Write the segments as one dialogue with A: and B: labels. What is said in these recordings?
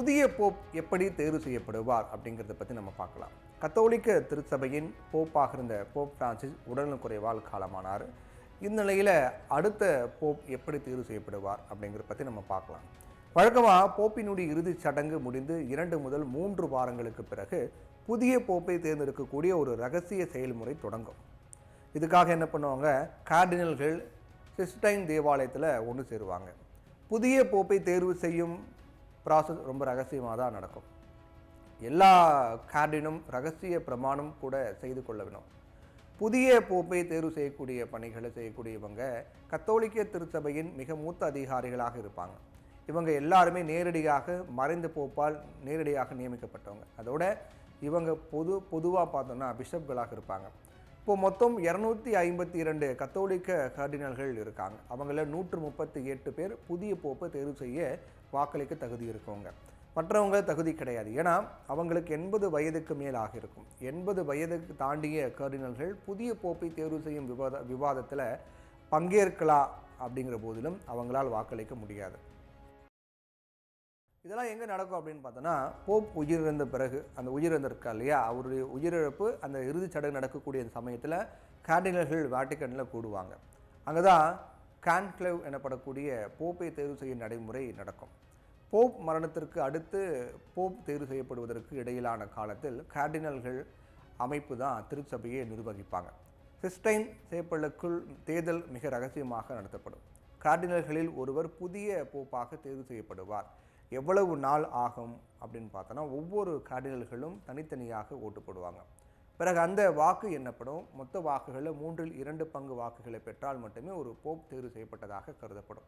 A: புதிய போப் எப்படி தேர்வு செய்யப்படுவார் அப்படிங்கிறத பற்றி நம்ம பார்க்கலாம். கத்தோலிக்க திருச்சபையின் போப்பாக இருந்த போப் பிரான்சிஸ் உடல்நலக்குறைவால் காலமானார். இந்நிலையில் அடுத்த போப் எப்படி தேர்வு செய்யப்படுவார் அப்படிங்கிறத பற்றி நம்ம பார்க்கலாம். வழக்கமாக போப்பினுடைய இறுதிச் சடங்கு முடிந்து 2 முதல் 3 வாரங்களுக்கு பிறகு புதிய போப்பை தேர்ந்தெடுக்கக்கூடிய ஒரு ரகசிய செயல்முறை தொடங்கும். இதுக்காக என்ன பண்ணுவாங்க, கார்டினல்கள் சிஸ்டைன் தேவாலயத்தில் ஒன்று சேருவாங்க. புதிய போப்பை தேர்வு செய்யும் ப்ராசஸ் ரொம்ப ரகசியமாக தான் நடக்கும். எல்லா கார்டினும் ரகசிய பிரமாணம் கூட செய்து கொள்ள வேணும். புதிய போப்பை தேர்வு செய்யக்கூடிய பணிகளை செய்யக்கூடியவங்க கத்தோலிக்க திருச்சபையின் மிக மூத்த அதிகாரிகளாக இருப்பாங்க. இவங்க எல்லாருமே நேரடியாக மறைந்த போப்பால் நேரடியாக நியமிக்கப்பட்டவங்க. அதோட இவங்க பொதுவாக பார்த்தோம்னா பிஷப்களாக இருப்பாங்க. இப்போது மொத்தம் 252 கத்தோலிக்க கார்டினல்கள் இருக்காங்க. அவங்கள 138 பேர் புதிய போப்பை தேர்வு செய்ய வாக்களிக்க தகுதி இருக்கவங்க. மற்றவங்க தகுதி கிடையாது. ஏன்னா அவங்களுக்கு 80 வயதுக்கு மேல் ஆகியிருக்கும். 80 வயதுக்கு தாண்டிய கார்டினல்கள் புதிய போப்பை தேர்வு செய்யும் விவாதத்தில் பங்கேற்கலாம். அப்படிங்கிற போதிலும் அவங்களால் வாக்களிக்க முடியாது. இதெல்லாம் எங்கே நடக்கும் அப்படின்னு பார்த்தோன்னா, போப் உயிரிழந்த பிறகு, அந்த உயிரிழந்திருக்கா இல்லையா, அவருடைய உயிரிழப்பு அந்த இறுதிச் சடங்கு நடக்கக்கூடிய சமயத்தில் கார்டினல்கள் வாட்டிக்கனில் கூடுவாங்க. அங்கே தான் கான்க்ளேவ் எனப்படக்கூடிய போப்பை தேர்வு செய்யும் நடைமுறை நடக்கும். போப் மரணத்திற்கு அடுத்து போப் தேர்வு செய்யப்படுவதற்கு இடையிலான காலத்தில் கார்டினல்கள் அமைப்பு தான் திருச்சபையை நிர்வகிப்பாங்க. சிஸ்டைன் சேப்பலுக்குள் தேர்தல் மிக ரகசியமாக நடத்தப்படும். கார்டினல்களில் ஒருவர் புதிய போப்பாக தேர்வு செய்யப்படுவார். எவ்வளவு நாள் ஆகும் அப்படின்னு பார்த்தோன்னா, ஒவ்வொரு கார்டினல்களும் தனித்தனியாக ஓட்டு போடுவாங்க. பிறகு அந்த வாக்கு எண்ணப்படும். மொத்த வாக்குகளில் 2 பங்கு வாக்குகளை பெற்றால் மட்டுமே ஒரு போப் தேர்வு செய்யப்பட்டதாக கருதப்படும்.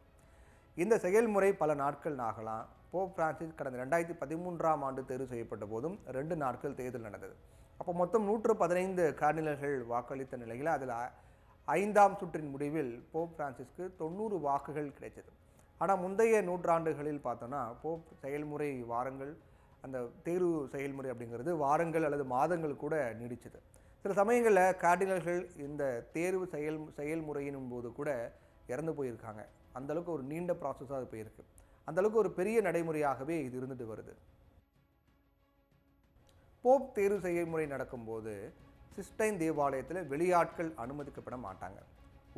A: இந்த செயல்முறை பல நாட்கள் ஆகலாம். போப் பிரான்சிஸ் கடந்த 2013ஆம் ஆண்டு தேர்வு செய்யப்பட்ட போதும் 2 நாட்கள் தேர்தல் நடந்தது. அப்போ மொத்தம் 115 கார்டினல்கள் வாக்களித்த நிலையில் அதில் 5ஆம் சுற்றின் முடிவில் போப் பிரான்சிஸ்க்கு 90 வாக்குகள் கிடைத்தது. ஆனால் முந்தைய நூற்றாண்டுகளில் பார்த்தோன்னா போப் செயல்முறை வாரங்கள், அந்த தேர்வு செயல்முறை அப்படிங்கிறது வாரங்கள் அல்லது மாதங்கள் கூட நீடிச்சது. சில சமயங்களில் கார்டினல்கள் இந்த தேர்வு செயல்முறையின் போது கூட இறந்து போயிருக்காங்க. அந்தளவுக்கு ஒரு நீண்ட ப்ராசஸாக அது போயிருக்கு. அந்தளவுக்கு ஒரு பெரிய நடைமுறையாகவே இது இருந்துட்டு வருது. போப் தேர்வு செயல்முறை நடக்கும்போது சிஸ்டைன் தேவாலயத்தில் வெளியாட்கள் அனுமதிக்கப்பட மாட்டாங்க.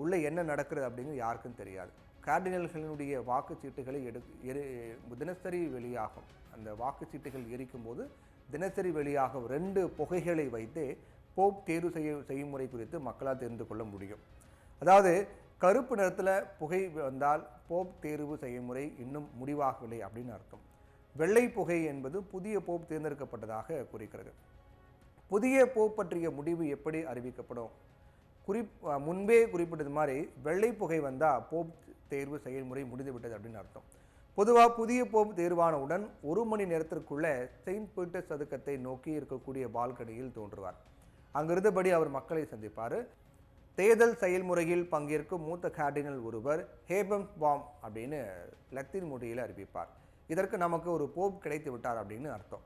A: உள்ளே என்ன நடக்கிறது அப்படிங்கிறது யாருக்கும் தெரியாது. கார்டினல்களினுடைய வாக்குச்சீட்டுகளை தினசரி வெளியாகும். அந்த வாக்குச்சீட்டுகள் எரிக்கும் போது தினசரி வெளியாகும் 2 புகைகளை வைத்து போப் தேர்வு செய்முறை குறித்து மக்களால் தெரிந்து கொள்ள முடியும். அதாவது கருப்பு நிறத்தில் புகை வந்தால் போப் தேர்வு செயல்முறை இன்னும் முடிவாகவில்லை அப்படின்னு அர்த்தம். வெள்ளை புகை என்பது புதிய போப் தேர்ந்தெடுக்கப்பட்டதாக குறிக்கிறது. புதிய போப் பற்றிய முடிவு எப்படி அறிவிக்கப்படும்? முன்பே குறிப்பிட்டது மாதிரி வெள்ளை புகை வந்தால் போப் தேர்வு செயல்முறை முடிந்துவிட்டது அப்படின்னு அர்த்தம். பொதுவாக புதிய போப் தேர்வானவுடன் 1 மணி நேரத்திற்குள்ளே செயின்ட் பீட்டர்ஸ் சதுக்கத்தை நோக்கி இருக்கக்கூடிய பால்கனியில் தோன்றுவார். அங்கிருந்தபடி அவர் மக்களை சந்திப்பார். தேர்தல் செயல்முறையில் பங்கேற்கும் மூத்த கார்டினல் ஒருவர் ஹேபம் பாம் அப்படின்னு லத்தீன் மொழியில் அறிவிப்பார். இதற்கு நமக்கு ஒரு போப் கிடைத்து விட்டார் அப்படின்னு அர்த்தம்.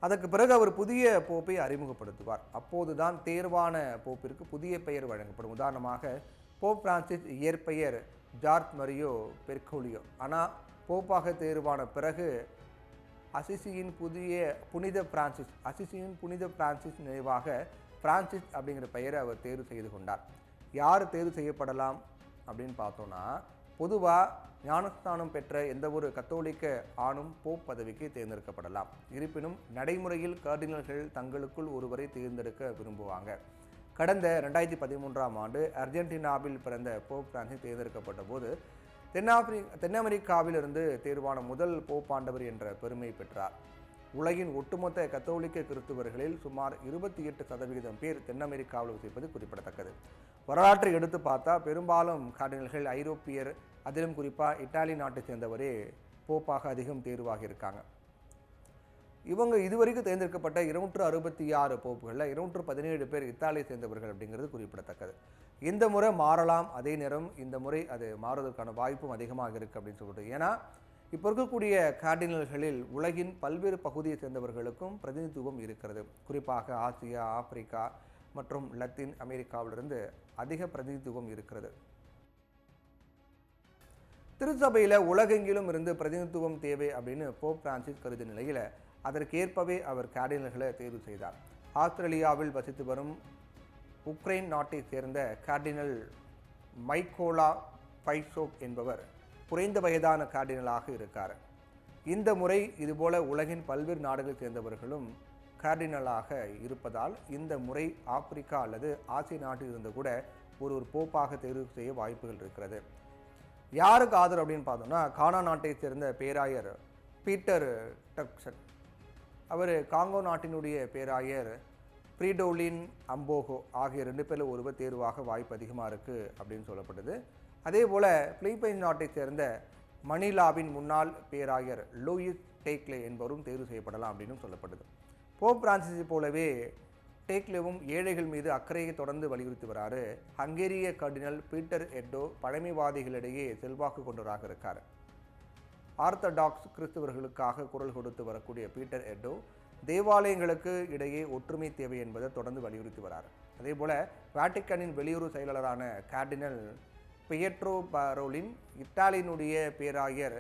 A: அதற்கு பிறகு அவர் புதிய போப்பை அறிமுகப்படுத்துவார். அப்போதுதான் தேர்வான போப்பிற்கு புதிய பெயர் வழங்கப்படும். உதாரணமாக போப் பிரான்சிஸ் இயற்பெயர் ஜார்ஜ் மரியோ பெர்கோலியோ. ஆனால் போப்பாக தேர்வான பிறகு அசிசியின் புனித பிரான்சிஸ் நினைவாக பிரான்சிஸ் அப்படிங்கிற பெயரை அவர் தேர்வு செய்து கொண்டார். யார் தேர்வு செய்யப்படலாம் அப்படின்னு பார்த்தோன்னா, பொதுவாக ஞானஸ்தானம் பெற்ற எந்த ஒரு கத்தோலிக்க ஆணும் போப் பதவிக்கு தேர்ந்தெடுக்கப்படலாம். இருப்பினும் நடைமுறையில் கார்டினல்கள் தங்களுக்குள் ஒருவரை தேர்ந்தெடுக்க விரும்புவாங்க. கடந்த 2013ஆம் ஆண்டு அர்ஜென்டினாவில் பிறந்த போப் பிரான்சிஸ் தேர்ந்தெடுக்கப்பட்ட போது தென் அமெரிக்காவிலிருந்து தேர்வான முதல் போப் ஆண்டவர் என்ற பெருமை பெற்றார். உலகின் ஒட்டுமொத்த கத்தோலிக்க கிறிஸ்துவர்களில் சுமார் 28% பேர் தென் அமெரிக்காவில் வசிப்பது குறிப்பிடத்தக்கது. வரலாற்றை எடுத்து பார்த்தா பெரும்பாலும் கார்டினல்கள் ஐரோப்பியர், அதிலும் குறிப்பாக இத்தாலி நாட்டை சேர்ந்தவரே போப்பாக அதிகம் தேர்வாகி இருக்காங்க. இவங்க இதுவரைக்கும் தேர்ந்தெடுக்கப்பட்ட 266 போப்புகளில் 217 பேர் இத்தாலியை சேர்ந்தவர்கள் அப்படிங்கிறது குறிப்பிடத்தக்கது. இந்த முறை மாறலாம். அதே நேரம் இந்த முறை அது மாறுவதற்கான வாய்ப்பும் அதிகமாக இருக்குது அப்படின்னு சொல்லிட்டு. ஏன்னா இப்போ இருக்கக்கூடிய கார்டினல்களில் உலகின் பல்வேறு பகுதியை சேர்ந்தவர்களுக்கும் பிரதிநிதித்துவம் இருக்கிறது. குறிப்பாக ஆசியா, ஆப்பிரிக்கா மற்றும் லத்தீன் அமெரிக்காவிலிருந்து அதிக பிரதிநிதித்துவம் இருக்கிறது. திருச்சபையில் உலகெங்கிலும் இருந்து பிரதிநிதித்துவம் தேவை அப்படின்னு போப் பிரான்சிஸ் கருதிய நிலையில் அதற்கேற்பவே அவர் கார்டினல்களை தேர்வு செய்தார். ஆஸ்திரேலியாவில் வசித்து வரும் உக்ரைன் நாட்டை சேர்ந்த கார்டினல் மைக்கோலா பைசோக் என்பவர் குறைந்த வயதான கார்டினலாக இருக்கார். இந்த முறை இதுபோல உலகின் பல்வேறு நாடுகளை சேர்ந்தவர்களும் கார்டினலாக இருப்பதால் இந்த முறை ஆப்பிரிக்கா அல்லது ஆசிய நாட்டில் இருந்து கூட ஒரு போப்பாக தேர்வு செய்ய வாய்ப்புகள் இருக்கிறது. யாருக்கு ஆதரவு அப்படின்னு பார்த்தோம்னா, கானா நாட்டை சேர்ந்த பேராயர் பீட்டர் டக்சன், அவர் காங்கோ நாட்டினுடைய பேராயர் ஃப்ரீடோலின் அம்போகோ ஆகிய 2 பேரில் ஒருவர் தேர்வாக வாய்ப்பு அதிகமாக இருக்குது அப்படின்னு சொல்லப்படுது. அதே போல் பிலிப்பைன்ஸ் நாட்டை சேர்ந்த மணிலாவின் முன்னாள் பேராயர் லூயிஸ் டேக்லே என்பவரும் தேர்வு செய்யப்படலாம் அப்படின்னு சொல்லப்படுது. போப் பிரான்சிஸை போலவே டேக்லேவும் ஏழைகள் மீது அக்கறையை தொடர்ந்து வலியுறுத்தி வராரு. ஹங்கேரிய கர்டினல் பீட்டர் எட்டோ பழமைவாதிகளிடையே செல்வாக்கு கொண்டவராக இருக்கார். ஆர்த்தடாக்ஸ் கிறிஸ்தவர்களுக்காக குரல் கொடுத்து வரக்கூடிய பீட்டர் எட்டோ தேவாலயங்களுக்கு இடையே ஒற்றுமை தேவை என்பதை தொடர்ந்து வலியுறுத்தி வரார். அதே போல வாட்டிக்கனின் வெளியுறவு செயலாளரான கார்டினல் பியட்ரோ பரோலின், இத்தாலியினுடைய பேராயர்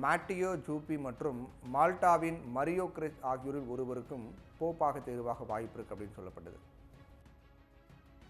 A: மாட்டியோ ஜூப்பி மற்றும் மால்டாவின் மரியோ கிறிஸ் ஆகியோரில் ஒருவருக்கும் போப்பாக தேர்வாக வாய்ப்பு இருக்கு அப்படின்னு சொல்லப்பட்டது.